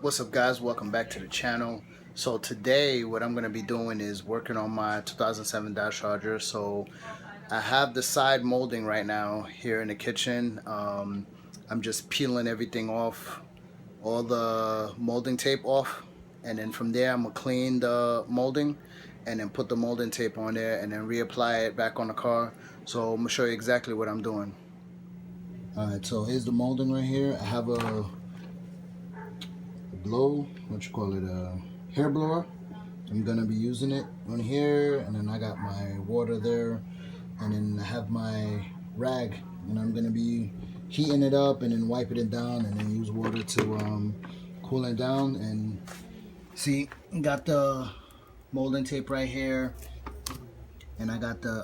What's up, guys? Welcome back to the channel. So today what I'm going to be doing is working on my 2007 Dodge Charger. So I have the side molding right now here in the kitchen. I'm just peeling everything off, all the molding tape off, and then from there I'm going to clean the molding and then put the molding tape on there and then reapply it back on the car. So I'm going to show you exactly what I'm doing. Alright, so here's the molding right here. I have a hair blower. I'm gonna be using it on here, and then I got my water there, and then I have my rag, and I'm gonna be heating it up and then wiping it down, and then use water to cool it down. And see, got the molding tape right here, and I got the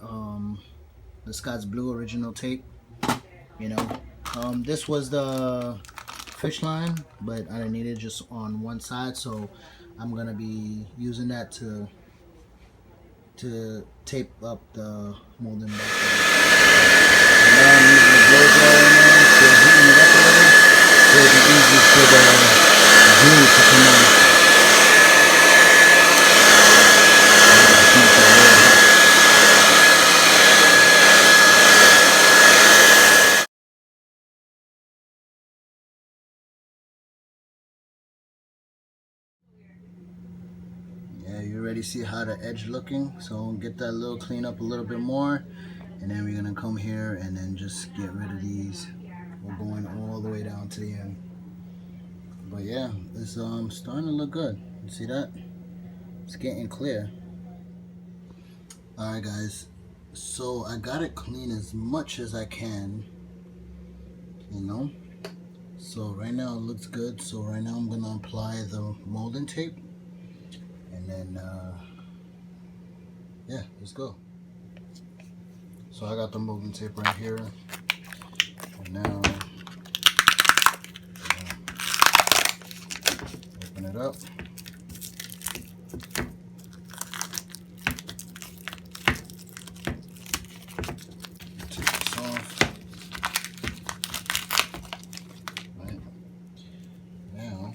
Scott's Blue original tape. This was the fish line, but I didn't need it just on one side, so I'm gonna be using that to tape up the molding back there. And now I'm using the blow dryer in there to heating it up a little, so it'll be easy for the glue to come off. Yeah, you already see how the edge looking, so get that little clean up a little bit more, and then we're gonna come here and then just get rid of these. We're going all the way down to the end. But yeah, it's starting to look good. You see that? It's getting clear. Alright guys, so I got it clean as much as I can, so right now it looks good. So right now I'm gonna apply the molding tape, and then yeah, let's go. So I got the molding tape right here, and now open it up. Take this off. Right now,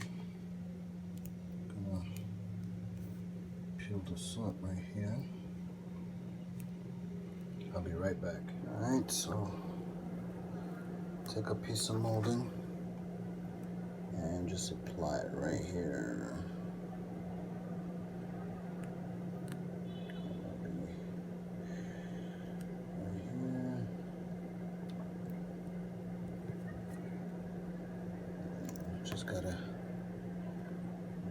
I'm gonna peel this up right here. I'll be right back. Alright, so take a piece of molding and just apply it right here. Just gotta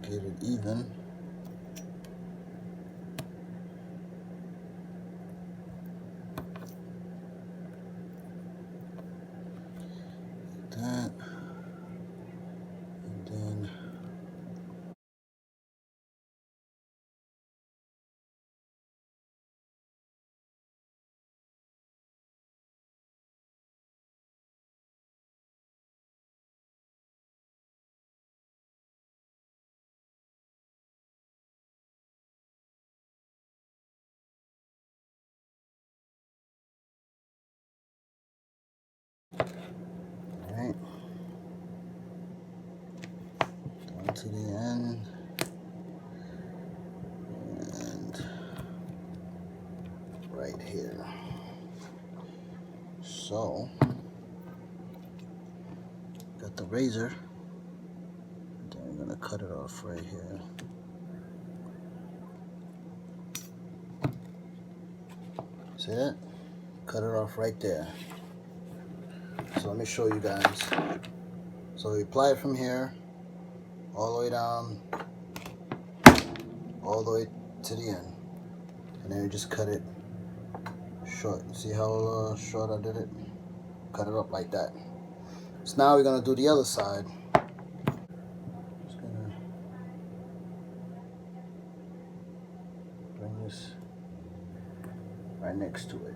get it even. Like that. And then alright, down to the end, and right here. So, got the razor, then I'm gonna cut it off right here. See that? Cut it off right there. So let me show you guys. So we apply it from here, all the way down, all the way to the end. And then you just cut it short. See how short I did it? Cut it up like that. So now we're gonna do the other side. Just gonna bring this right next to it.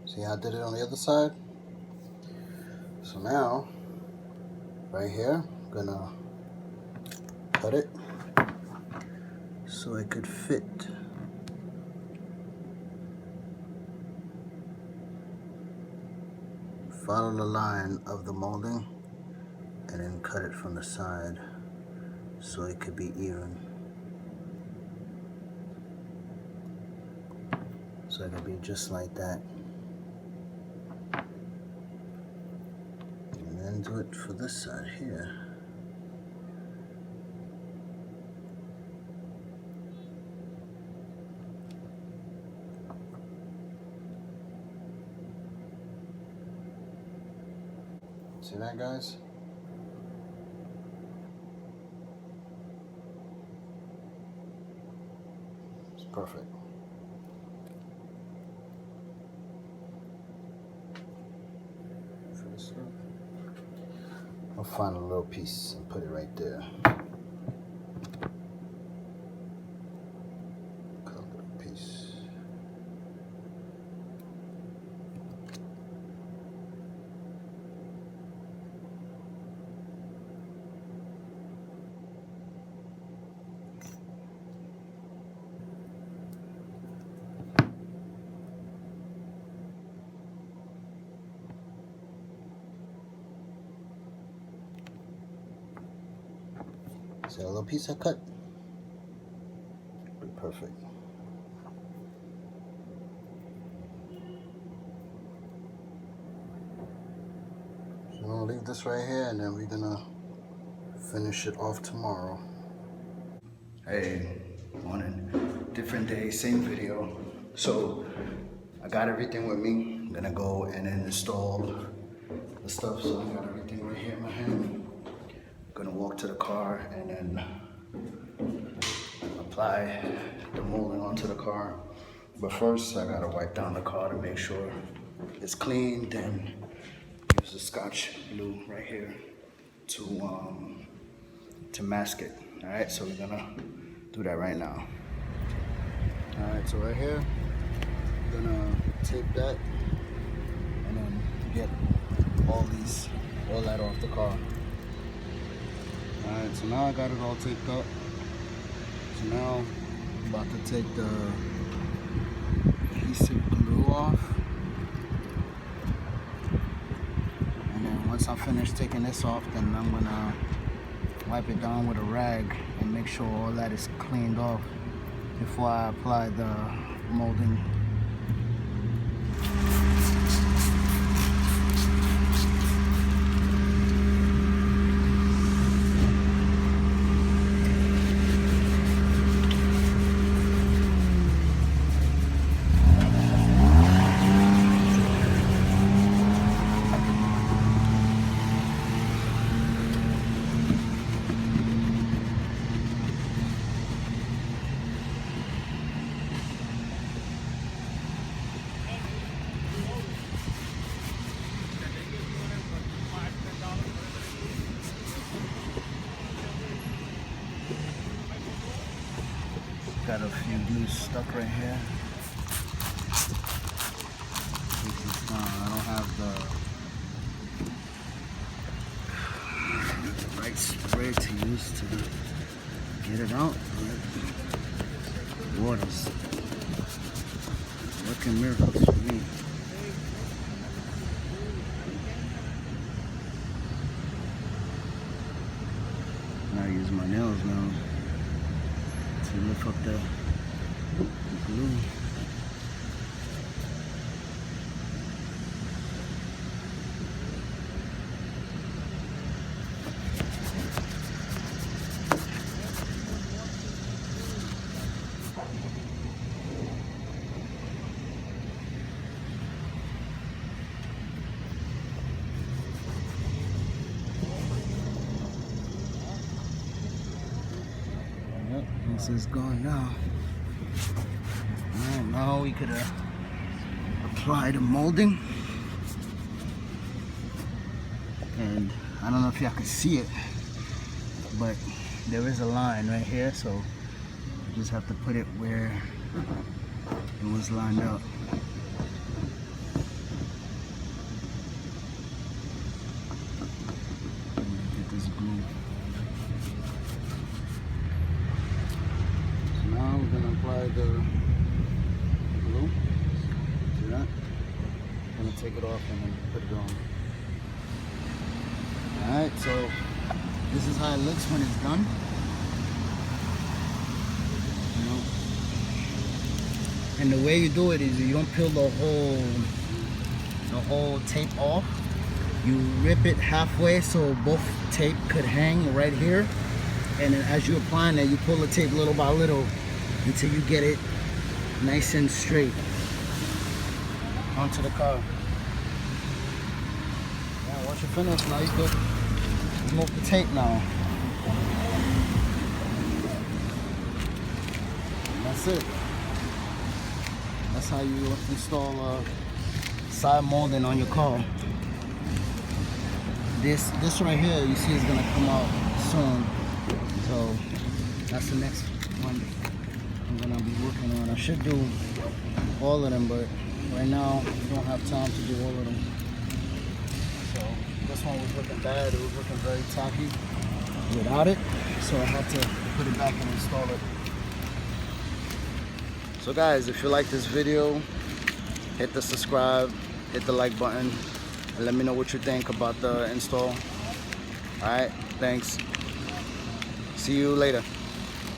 See how I did it on the other side? So now, right here, I'm gonna cut it so it could fit. Follow the line of the molding and then cut it from the side so it could be even. So it could be just like that. And then do it for this side here. See that, guys? It's perfect. I'll find a little piece and put it right there. Cut a little piece. See that little piece I cut? Be perfect. So I'm gonna leave this right here, and then we're gonna finish it off tomorrow. Hey, morning. Different day, same video. So I got everything with me. I'm gonna go and then install the stuff. So I got everything right here in my hand. Gonna walk to the car and then apply the molding onto the car. But first I gotta wipe down the car to make sure it's clean, then use the Scotch glue right here to mask it. Alright, so we're gonna do that right now. Alright, so right here, I'm gonna tape that and then get all that off the car. Alright, so now I got it all taped up. So now I'm about to take the adhesive glue off. And then once I finish taking this off, then I'm gonna wipe it down with a rag and make sure all that is cleaned off before I apply the molding. Got a few glues stuck right here. I don't have the right spray to use to get it out. Water's working miracles for me. I use my nails now to lift up the glue. This is gone now. Alright, now we could apply the molding. And I don't know if y'all can see it, but there is a line right here, so you just have to put it where it was lined up. the glue. See that? I'm gonna take it off and then put it on. Alright, so this is how it looks when it's done. And the way you do it is you don't peel the whole tape off. You rip it halfway so both tape could hang right here. And then as you're applying it, you pull the tape little by little until you get it nice and straight onto the car. Yeah, once you're finished, now you could remove the tape now. And that's it. That's how you install side molding on your car. This right here, you see, is gonna come out soon. So that's the next one I'm gonna be working on. I should do all of them, but right now I don't have time to do all of them. So this one was looking bad. It was looking very tacky without it. So I had to put it back and install it. So guys, if you like this video, hit the subscribe, hit the like button, and let me know what you think about the install. Alright, thanks. See you later.